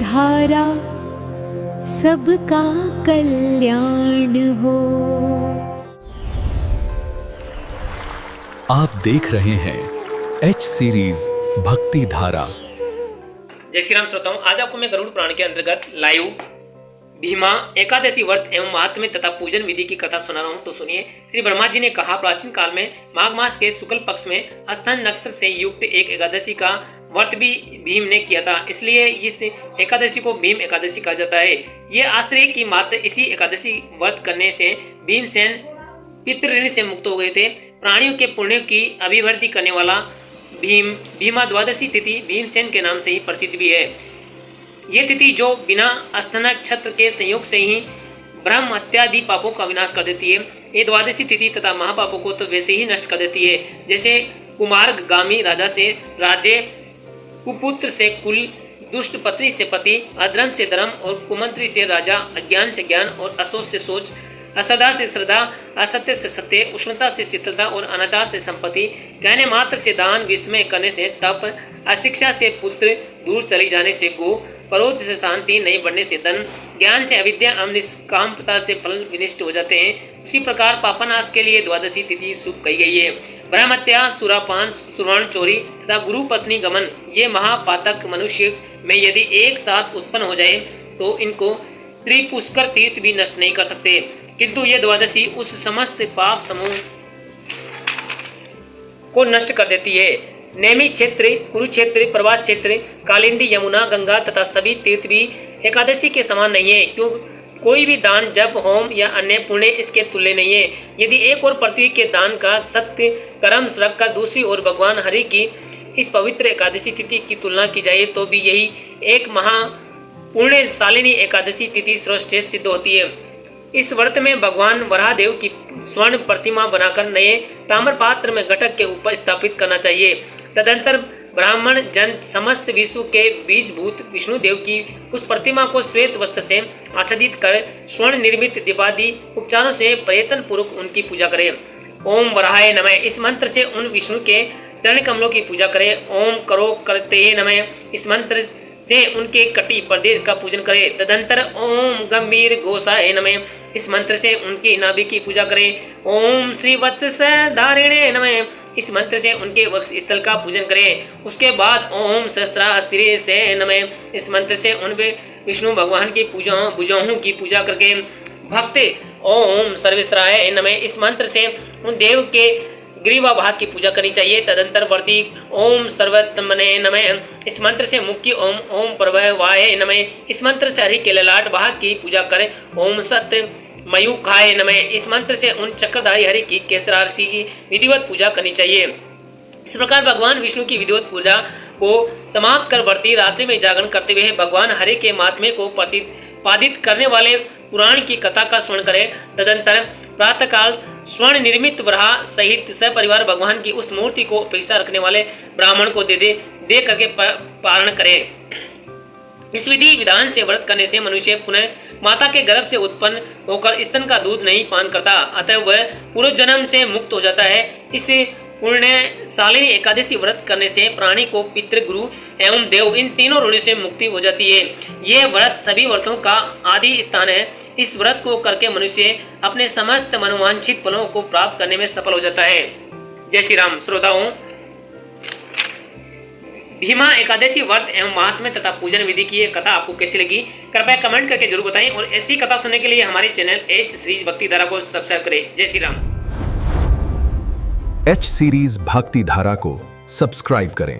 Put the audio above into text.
धारा सबका कल्याण हो। आप देख रहे हैं एच सीरीज भक्ति धारा। जय श्री राम श्रोताओं, आज आपको मैं गरुड़ पुराण के अंतर्गत लाइव भीमा एकादशी व्रत एवं महात्म्य तथा पूजन विधि की कथा सुना रहा हूँ। तो सुनिए। श्री ब्रह्मा जी ने कहा, प्राचीन काल में माघ मास के शुक्ल पक्ष में अस्थान नक्षत्र से युक्त एक एकादशी का व्रत भी भीम ने किया था, इसलिए इस एकादशी को भीम एकादशी कहा जाता है। ये आश्चर्य की मात्र इसी एकादशी व्रत करने से भीमसेन पितृऋण से मुक्त हो गए थे। प्राणियों के पुण्य की अभिवृद्धि करने वाला भीमा द्वादशी तिथि भीमसेन के नाम से ही प्रसिद्ध भी है। ये तिथि जो बिना अस्थान नक्षत्र के संयोग से ही ब्रह्म हत्यादि पापों का विनाश कर देती है। ये द्वादशी तिथि तथा महापापों को तो वैसे ही नष्ट कर देती है, जैसे कुमारगामी राजा से राज्य, कुपुत्र से कुल, दुष्ट पत्नी से पति, अधर्म से धर्म और कुमंत्री से राजा, अज्ञान से ज्ञान और असोच से सोच, अश्रद्धा से श्रद्धा, असत्य से सत्य, उष्णता से शीतलता और अनाचार से संपत्ति, कहने मात्र से दान, विस्मय करने से तप, अशिक्षा से पुत्र, दूर चले जाने से गो, क्रोध से शांति, नहीं बढ़ने से धन, ज्ञान से अविद्या एवं निष्कामता से फल विनिष्ट हो जाते हैं। उसी प्रकार पापनाश के लिए द्वादशी तिथि शुभ कही गई है। ब्रह्महत्या, सुरापान, सुवर्ण चोरी तथा गुरु पत्नी गमन, ये महापातक मनुष्य में यदि एक साथ उत्पन्न हो जाए तो इनको त्रिपुष्कर तीर्थ भी नष्ट नहीं कर सकते, किंतु ये द्वादशी उस समस्त पाप समूह को नष्ट कर देती है। नेमी क्षेत्र, कुरुक्षेत्र, प्रवास क्षेत्र, कालिंदी, यमुना, गंगा तथा सभी तीर्थ भी एकादशी के समान नहीं है, क्यों कोई भी दान, जप, होम या अन्य पुण्य इसके तुल्य नहीं है। यदि एक और पृथ्वी के दान का सत्य कर्म रखकर दूसरी ओर भगवान हरि की इस पवित्र एकादशी तिथि की तुलना की जाए तो भी यही एक महा पुण्यशालिनी एकादशी तिथि सर्वश्रेष्ठ सिद्ध होती है। इस व्रत में भगवान वराहदेव की स्वर्ण प्रतिमा बनाकर नए ताम्र पात्र में घटक के ऊपर स्थापित करना चाहिए। तदंतर ब्राह्मण जन समस्त विश्व के बीजभूत विष्णुदेव की उस प्रतिमा को श्वेत वस्त्र से आच्छादित कर स्वर्ण निर्मित दीपादि उपचारों से प्रयत्न पूर्वक उनकी पूजा करें। ओम वराहाय नमः, इस मंत्र से उन विष्णु के चरण कमलों की पूजा करें। ओम करो करते नमः, इस मंत्र से उनके कटी प्रदेश का पूजन करें। तदंतर ओम गंभीर घोषाय नमः, इस मंत्र से उनकी नाभि की पूजा करें। ओम श्री वत्स धारिणे नमः, इस मंत्र से उनके वक्ष स्थल का पूजन करें। उसके बाद ओम सहस्राश्री से नमः, इस मंत्र से उन विष्णु भगवान की भुजाओं की पूजा करके भक्त ओम सर्वेश्वराय नमः, इस मंत्र से उन देव के ग्रीवा भाग की पूजा करनी चाहिए। तदंतर वर्ती ओम सर्वतमने नमः, इस मंत्र से मुक्ति ओम प्रभवाय नमः, इस मंत्र से हरि के ललाट भाग की पूजा करें। ओम सत्य मयूखाय नमः, इस मंत्र से उन चक्रधारी हरि की केसरारसी की विधिवत पूजा करनी चाहिए। इस प्रकार भगवान विष्णु की विधिवत पूजा को समाप्त कर वर्ती रात्रि में जागरण करते हुए भगवान हरि के महात्म्य को प्रतिपादित करने वाले पुराण की कथा का स्मरण करें। तदंतर प्रातःकाल स्वर्ण निर्मित वराह सहित सपरिवार भगवान की उस मूर्ति को अपेक्षा रखने वाले ब्राह्मण को दे करके पारण करें। इस विधि विधान से व्रत करने से मनुष्य पुनः माता के गर्भ से उत्पन्न होकर स्तन का दूध नहीं पान करता, अतः वह पूर्व जन्म से मुक्त हो जाता है। इस पुण्यशालिनी एकादशी व्रत करने से प्राणी को पितृ, गुरु एवं देव इन तीनों ऋणों से मुक्ति हो जाती है। यह व्रत सभी व्रतों का आदि स्थान है। इस व्रत को करके मनुष्य अपने समस्त मनोवांछित फलों को प्राप्त करने में सफल हो जाता है। जय श्री राम। श्रोताओं, भीमा एकादशी व्रत एवं महात्म्य तथा पूजन विधि की यह कथा आपको कैसी लगी, कृपया कमेंट करके जरूर बताएं और ऐसी कथा सुनने के लिए हमारे चैनल एच सीरीज भक्ति धारा को सब्सक्राइब करें। जय श्री राम। एच सीरीज भक्ति धारा को सब्सक्राइब करें।